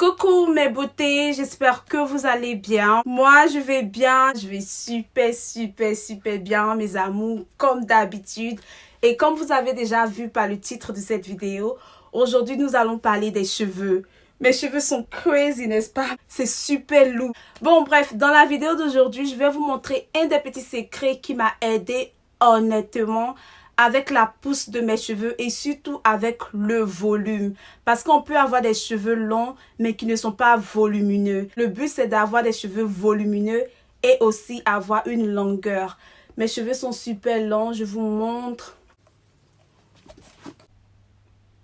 Coucou mes beautés, j'espère que vous allez bien. Moi, je vais bien, je vais super bien, mes amours, comme d'habitude. Et comme vous avez déjà vu par le titre de cette vidéo, aujourd'hui, nous allons parler des cheveux. Mes cheveux sont crazy, n'est-ce pas? C'est super lourd. Bon, bref, dans la vidéo d'aujourd'hui, je vais vous montrer un des petits secrets qui m'a aidé honnêtement avec la pousse de mes cheveux et surtout avec le volume. Parce qu'on peut avoir des cheveux longs mais qui ne sont pas volumineux. Le but, c'est d'avoir des cheveux volumineux et aussi avoir une longueur. Mes cheveux sont super longs, je vous montre.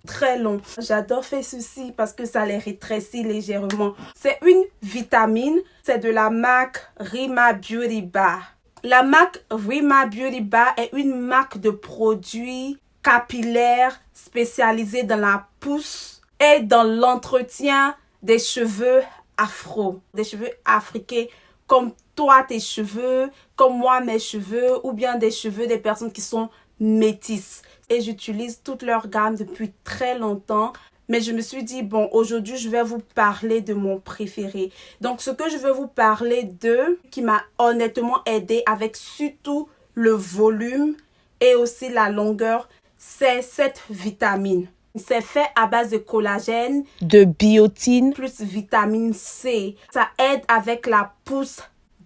Très long. J'adore faire ceci parce que ça les rétrécit légèrement. C'est une vitamine. C'est de la marque Rima Beauty Bar. La marque Rima Beauty Bar est une marque de produits capillaires spécialisée dans la pousse et dans l'entretien des cheveux afro. Des cheveux africains comme toi tes cheveux, comme moi mes cheveux ou bien des cheveux des personnes qui sont métisses. Et j'utilise toute leur gamme depuis très longtemps. Mais je me suis dit, bon, aujourd'hui, je vais vous parler de mon préféré. Donc, ce que je veux vous parler de, qui m'a honnêtement aidé avec surtout le volume et aussi la longueur, c'est cette vitamine. C'est fait à base de collagène, de biotine, plus vitamine C. Ça aide avec la pousse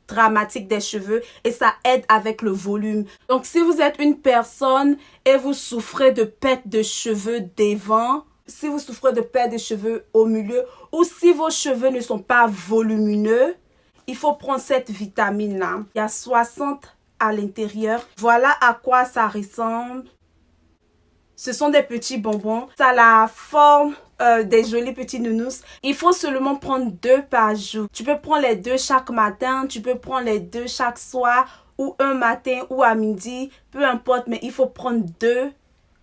dramatique des cheveux et ça aide avec le volume. Donc, si vous êtes une personne et vous souffrez de perte de cheveux devant, si vous souffrez de perte de cheveux au milieu ou si vos cheveux ne sont pas volumineux, il faut prendre cette vitamine-là. Il y a 60 à l'intérieur. Voilà à quoi ça ressemble. Ce sont des petits bonbons. Ça a la forme des jolis petits nounous. Il faut seulement prendre 2 par jour. Tu peux prendre les 2 chaque matin, tu peux prendre les 2 chaque soir ou un matin ou à midi, peu importe, mais il faut prendre 2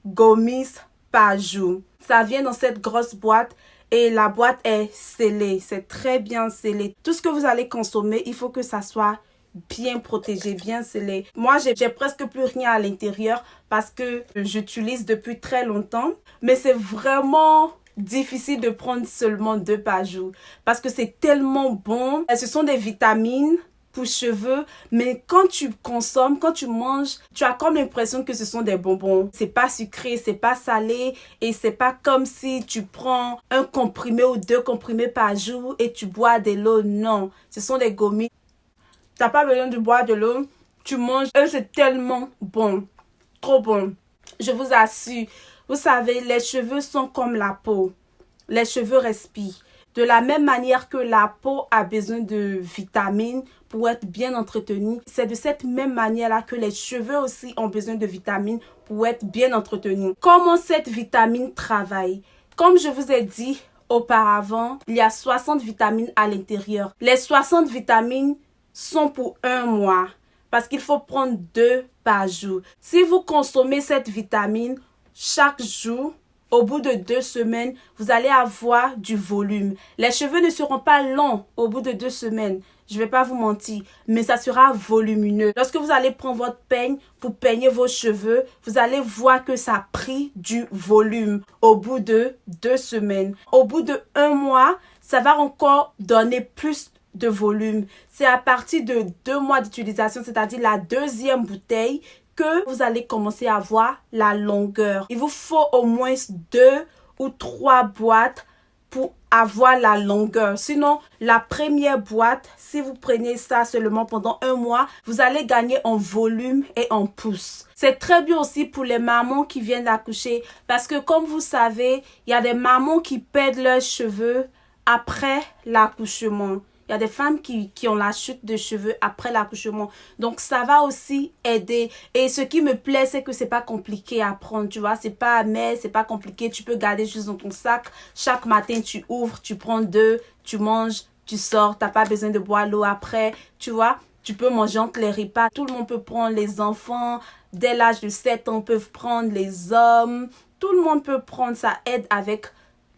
gummies par jour. Ça vient dans cette grosse boîte et la boîte est scellée. C'est très bien scellé. Tout ce que vous allez consommer, il faut que ça soit bien protégé, bien scellé. Moi, j'ai presque plus rien à l'intérieur parce que j'utilise depuis très longtemps. Mais c'est vraiment difficile de prendre seulement 2 par jour parce que c'est tellement bon. Ce sont des vitamines pour cheveux, mais quand tu consommes, quand tu manges, tu as comme l'impression que ce sont des bonbons. C'est pas sucré, c'est pas salé et c'est pas comme si tu prends un comprimé ou 2 comprimés par jour et tu bois de l'eau. Non, ce sont des gommis. Tu n'as pas besoin de boire de l'eau, tu manges et c'est tellement bon, trop bon. Je vous assure, vous savez, les cheveux sont comme la peau. Les cheveux respirent. De la même manière que la peau a besoin de vitamines pour être bien entretenue, c'est de cette même manière-là que les cheveux aussi ont besoin de vitamines pour être bien entretenus. Comment cette vitamine travaille? Comme je vous ai dit auparavant, il y a 60 vitamines à l'intérieur. Les 60 vitamines sont pour 1 mois parce qu'il faut prendre 2 par jour. Si vous consommez cette vitamine chaque jour, au bout de 2 semaines, vous allez avoir du volume. Les cheveux ne seront pas longs au bout de 2 semaines. Je ne vais pas vous mentir, mais ça sera volumineux. Lorsque vous allez prendre votre peigne pour peigner vos cheveux, vous allez voir que ça a pris du volume au bout de 2 semaines. Au bout de 1 mois, ça va encore donner plus de volume. C'est à partir de 2 mois d'utilisation, c'est-à-dire la 2e bouteille, que vous allez commencer à voir la longueur. Il vous faut au moins 2 ou 3 boîtes pour avoir la longueur. Sinon, la première boîte, si vous prenez ça seulement pendant 1 mois, vous allez gagner en volume et en pouce. C'est très bien aussi pour les mamans qui viennent d'accoucher parce que comme vous savez, il y a des mamans qui perdent leurs cheveux après l'accouchement. Il y a des femmes qui ont la chute de cheveux après l'accouchement. Donc, ça va aussi aider. Et ce qui me plaît, c'est que c'est pas compliqué à prendre, tu vois. C'est pas amer, c'est pas compliqué. Tu peux garder juste dans ton sac. Chaque matin, tu ouvres, tu prends 2, tu manges, tu sors. T'as pas besoin de boire l'eau après, tu vois. Tu peux manger entre les repas. Tout le monde peut prendre, les enfants. Dès l'âge de 7 ans, peuvent prendre, les hommes. Tout le monde peut prendre. Ça aide avec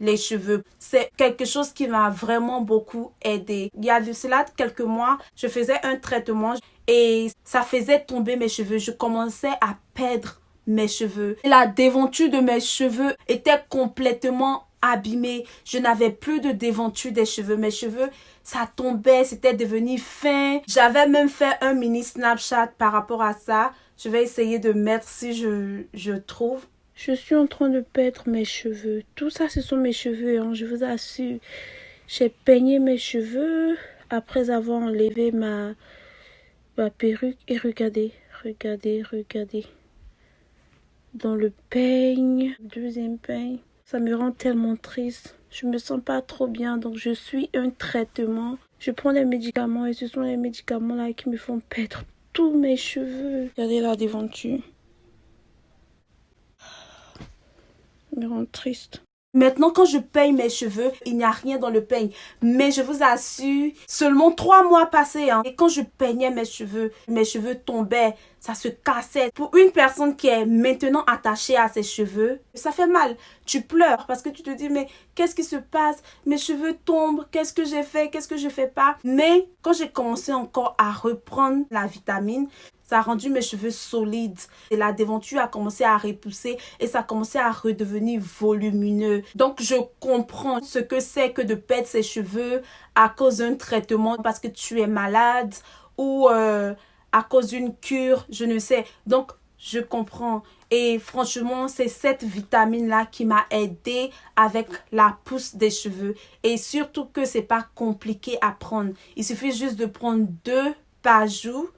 les cheveux. C'est quelque chose qui m'a vraiment beaucoup aidé. Il y a de cela quelques mois, je faisais un traitement et ça faisait tomber mes cheveux. Je commençais à perdre mes cheveux. La déventure de mes cheveux était complètement abîmés. Je n'avais plus de déventure des cheveux. Mes cheveux, ça tombait, c'était devenu fin. J'avais même fait un mini Snapchat par rapport à ça. Je vais essayer de mettre si je trouve. Je suis en train de perdre mes cheveux. Tout ça, ce sont mes cheveux, hein, je vous assure. J'ai peigné mes cheveux après avoir enlevé ma perruque. Et regardez. Dans le peigne, deuxième peigne. Ça me rend tellement triste. Je me sens pas trop bien, donc je suis un traitement. Je prends des médicaments et ce sont les médicaments là qui me font perdre tous mes cheveux. Regardez la déventure. Ça me rend triste. Maintenant, quand je peigne mes cheveux, il n'y a rien dans le peigne. Mais je vous assure, seulement 3 mois passés, hein, et quand je peignais mes cheveux tombaient, ça se cassait. Pour une personne qui est maintenant attachée à ses cheveux, ça fait mal. Tu pleures parce que tu te dis, mais qu'est-ce qui se passe? Mes cheveux tombent, qu'est-ce que j'ai fait? Qu'est-ce que je fais pas? Mais quand j'ai commencé encore à reprendre la vitamine, ça a rendu mes cheveux solides et la déventure a commencé à repousser et ça a commencé à redevenir volumineux. Donc, je comprends ce que c'est que de perdre ses cheveux à cause d'un traitement parce que tu es malade ou à cause d'une cure, je ne sais. Donc, je comprends. Et franchement, c'est cette vitamine-là qui m'a aidé avec la pousse des cheveux. Et surtout que c'est pas compliqué à prendre. Il suffit juste de prendre 2 par jour.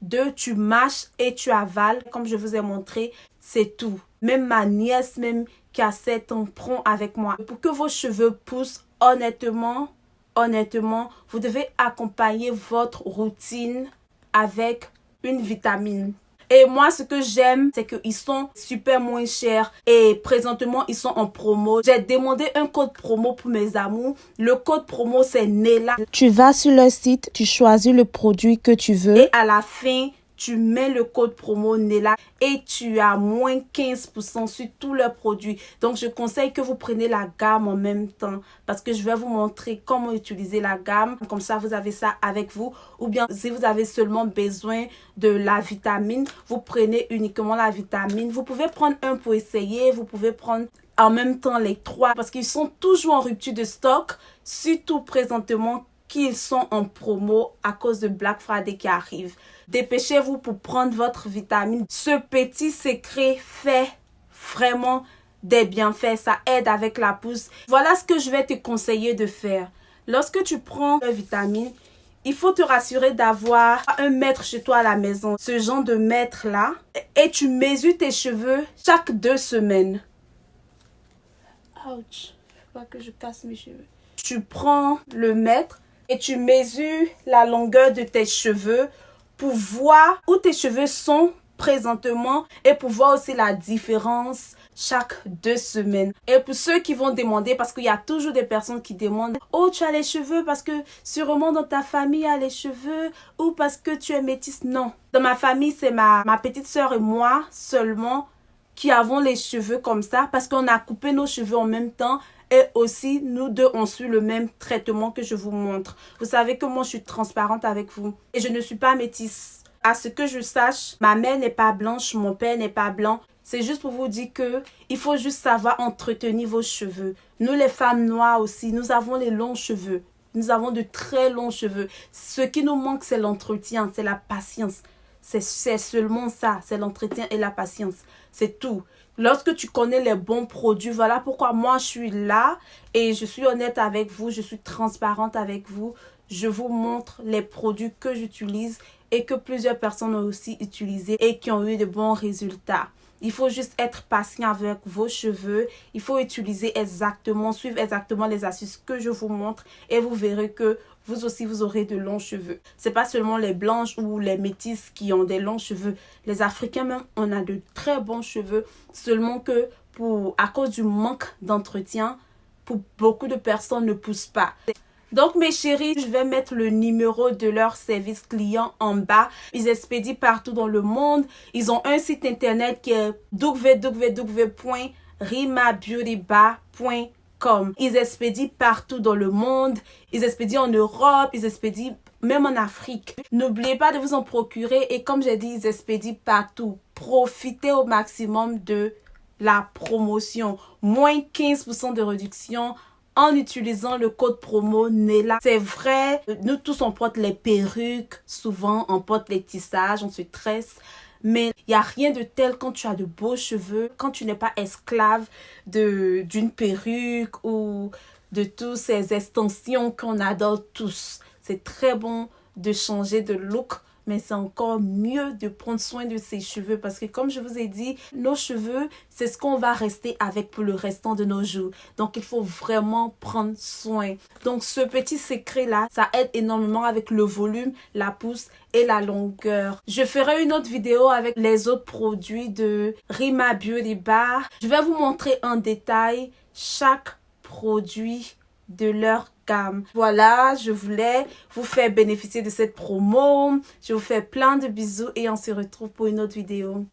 2, tu mâches et tu avales. Comme je vous ai montré, c'est tout. Même ma nièce, même qui a 7 ans, prend avec moi. Pour que vos cheveux poussent, honnêtement, vous devez accompagner votre routine avec une vitamine. Et moi, ce que j'aime, c'est qu'ils sont super moins chers. Et présentement, ils sont en promo. J'ai demandé un code promo pour mes amours. Le code promo, c'est Nella. Tu vas sur le site, tu choisis le produit que tu veux. Et à la fin, tu mets le code promo Nella et tu as moins 15% sur tous leurs produits. Donc, je conseille que vous preniez la gamme en même temps parce que je vais vous montrer comment utiliser la gamme. Comme ça, vous avez ça avec vous. Ou bien, si vous avez seulement besoin de la vitamine, vous prenez uniquement la vitamine. Vous pouvez prendre un pour essayer. Vous pouvez prendre en même temps les 3 parce qu'ils sont toujours en rupture de stock, surtout présentement qu'ils sont en promo à cause de Black Friday qui arrive. Dépêchez-vous pour prendre votre vitamine. Ce petit secret fait vraiment des bienfaits. Ça aide avec la pousse. Voilà ce que je vais te conseiller de faire. Lorsque tu prends la vitamine, il faut te rassurer d'avoir un mètre chez toi à la maison. Ce genre de mètre là. Et tu mesures tes cheveux chaque 2 semaines. Ouch. Faut pas que je casse mes cheveux. Tu prends le mètre et tu mesures la longueur de tes cheveux pour voir où tes cheveux sont présentement et pour voir aussi la différence chaque 2 semaines. Et pour ceux qui vont demander, parce qu'il y a toujours des personnes qui demandent, oh, tu as les cheveux parce que sûrement dans ta famille il y a les cheveux ou parce que tu es métisse. Non, dans ma famille c'est ma petite soeur et moi seulement qui avons les cheveux comme ça parce qu'on a coupé nos cheveux en même temps. Et aussi, nous deux, on suit le même traitement que je vous montre. Vous savez que moi, je suis transparente avec vous. Et je ne suis pas métisse. À ce que je sache, ma mère n'est pas blanche, mon père n'est pas blanc. C'est juste pour vous dire que il faut juste savoir entretenir vos cheveux. Nous, les femmes noires aussi, nous avons les longs cheveux. Nous avons de très longs cheveux. Ce qui nous manque, c'est l'entretien, c'est la patience. C'est seulement ça, c'est l'entretien et la patience. C'est tout. Lorsque tu connais les bons produits, voilà pourquoi moi je suis là et je suis honnête avec vous, je suis transparente avec vous. Je vous montre les produits que j'utilise et que plusieurs personnes ont aussi utilisé et qui ont eu de bons résultats. Il faut juste être patient avec vos cheveux. Il faut utiliser exactement, suivre exactement les astuces que je vous montre et vous verrez que vous aussi, vous aurez de longs cheveux. C'est pas seulement les blanches ou les métisses qui ont des longs cheveux. Les Africains même, on a de très bons cheveux. Seulement que à cause du manque d'entretien, pour beaucoup de personnes ne poussent pas. Donc mes chéris, je vais mettre le numéro de leur service client en bas. Ils expédient partout dans le monde. Ils ont un site internet qui est www.rimabeautybar.com. Ils expédient partout dans le monde. Ils expédient en Europe. Ils expédient même en Afrique. N'oubliez pas de vous en procurer. Et comme j'ai dit, ils expédient partout. Profitez au maximum de la promotion. Moins 15% de réduction en utilisant le code promo Nella. C'est vrai, nous tous on porte les perruques, souvent on porte les tissages, on se tresse. Mais il n'y a rien de tel quand tu as de beaux cheveux, quand tu n'es pas esclave d'une perruque ou de toutes ces extensions qu'on adore tous. C'est très bon de changer de look, mais c'est encore mieux de prendre soin de ses cheveux parce que comme je vous ai dit, nos cheveux, c'est ce qu'on va rester avec pour le restant de nos jours. Donc, il faut vraiment prendre soin. Donc, ce petit secret-là, ça aide énormément avec le volume, la pousse et la longueur. Je ferai une autre vidéo avec les autres produits de Rima Beauty Bar. Je vais vous montrer en détail chaque produit de leur gamme. Voilà, je voulais vous faire bénéficier de cette promo. Je vous fais plein de bisous et on se retrouve pour une autre vidéo.